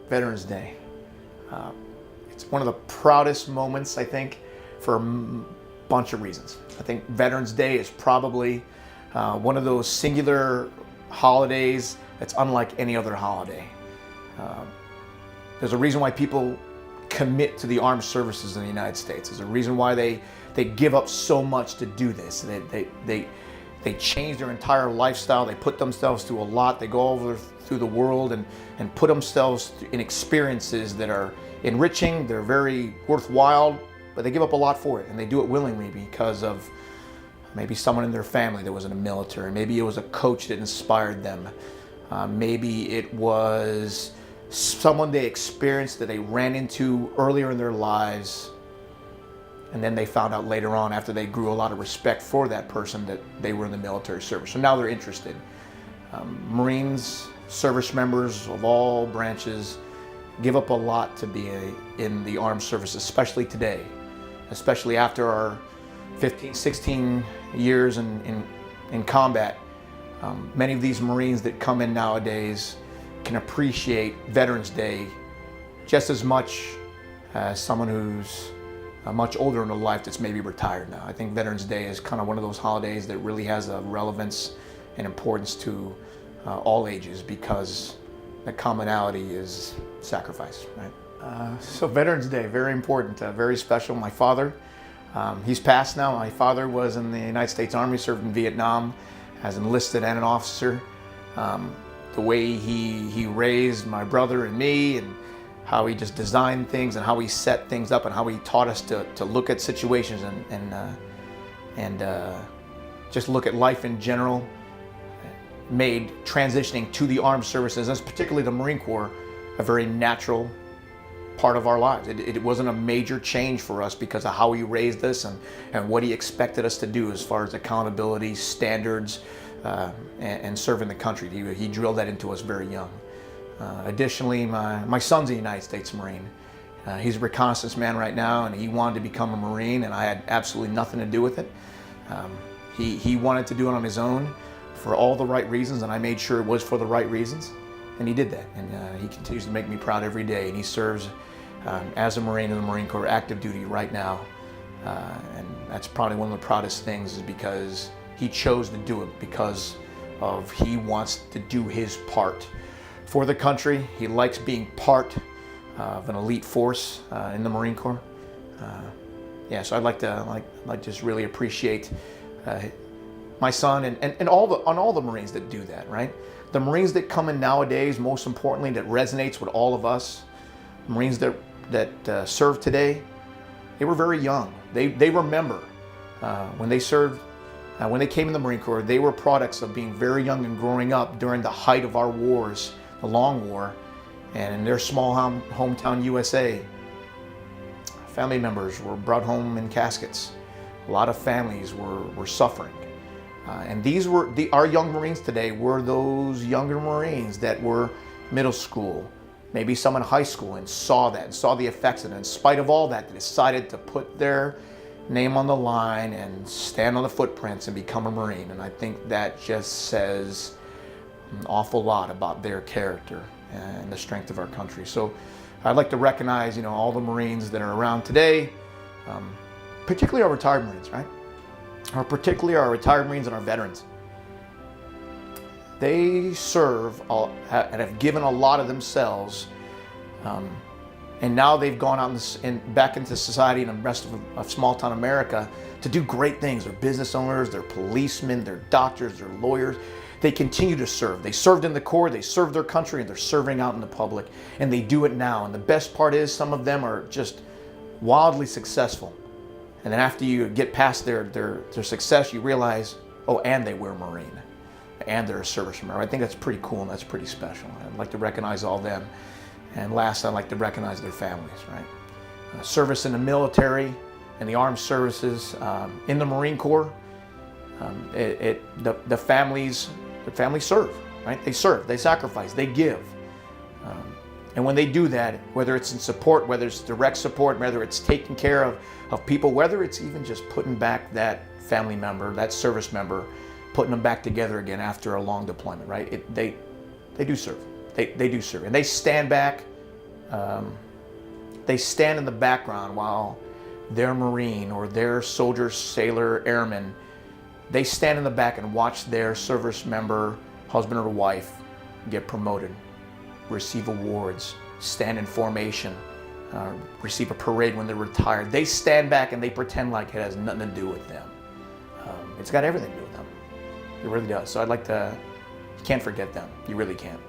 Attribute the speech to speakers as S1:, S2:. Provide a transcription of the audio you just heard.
S1: Veterans Day. It's one of the proudest moments, I think, for a bunch of reasons. I think Veterans Day is probably one of those singular holidays that's unlike any other holiday. There's a reason why people commit to the armed services in the United States. There's a reason why they give up so much to do this. They change their entire lifestyle. They put themselves through a lot. They go over through the world and put themselves in experiences that are enriching. They're very worthwhile, but they give up a lot for it, and they do it willingly because of maybe someone in their family that was in the military. Maybe it was a coach that inspired them. Maybe it was someone they experienced that they ran into earlier in their lives, and then they found out later on, after they grew a lot of respect for that person, that they were in the military service. So now they're interested. Marines, service members of all branches give up a lot to be in the armed services, especially today, especially after our 15, 16 years in combat. Many of these Marines that come in nowadays can appreciate Veterans Day just as much as someone who's much older in their life that's maybe retired now. I think Veterans Day is kind of one of those holidays that really has a relevance and importance to all ages, because the commonality is sacrifice, right? So Veterans Day, very important, very special. My father, he's passed now. My father was in the United States Army, served in Vietnam as enlisted and an officer. The way he raised my brother and me, and how he just designed things and how he set things up and how he taught us to look at situations and just look at life in general, made transitioning to the armed services, and particularly the Marine Corps, a very natural part of our lives. It wasn't a major change for us because of how he raised us and what he expected us to do as far as accountability, standards, and serving the country. He drilled that into us very young. Additionally, my son's a United States Marine. He's a reconnaissance man right now, and he wanted to become a Marine, and I had absolutely nothing to do with it. He wanted to do it on his own for all the right reasons, and I made sure it was for the right reasons, and he did that. And he continues to make me proud every day, and he serves as a Marine in the Marine Corps, active duty right now. And that's probably one of the proudest things, is because he chose to do it because of he wants to do his part for the country. He likes being part of an elite force in the Marine Corps. Yeah, so I'd like to just really appreciate my son and all the Marines that do that, right? The Marines that come in nowadays, most importantly, that resonates with all of us, Marines that serve today, they were very young. They remember when they served. When they came in the Marine Corps, they were products of being very young and growing up during the height of our wars, the Long War, and in their small hometown USA, family members were brought home in caskets. A lot of families were suffering. And these were our young Marines today were those younger Marines that were middle school, maybe some in high school, and saw that and saw the effects of it. In spite of all that, they decided to put their name on the line and stand on the footprints and become a Marine. And I think that just says an awful lot about their character and the strength of our country. So I'd like to recognize, all the Marines that are around today, particularly our retired Marines, right? Or particularly our retired Marines and our veterans. They serve and have given a lot of themselves, and now they've gone out and back into society and the rest of small town America to do great things. They're business owners, they're policemen, they're doctors, they're lawyers. They continue to serve. They served in the Corps, they served their country, and they're serving out in the public, and they do it now. And the best part is, some of them are just wildly successful. And then after you get past their success, you realize, oh, and they were a Marine, and they're a service member. I think that's pretty cool, and that's pretty special. I'd like to recognize all them. And last, I'd like to recognize their families, right? Service in the military and the armed services, in the Marine Corps, the families serve, right? They serve, they sacrifice, they give. And when they do that, whether it's in support, whether it's direct support, whether it's taking care of people, whether it's even just putting back that family member, that service member, putting them back together again after a long deployment, right? They do serve. They do serve. And they stand back They stand in the background while their Marine or their soldier, sailor, airman, they stand in the back and watch their service member, husband or wife, get promoted, receive awards, stand in formation, receive a parade when they're retired. They stand back and they pretend like it has nothing to do with them. It's got everything to do with them. It really does. So you can't forget them. You really can't.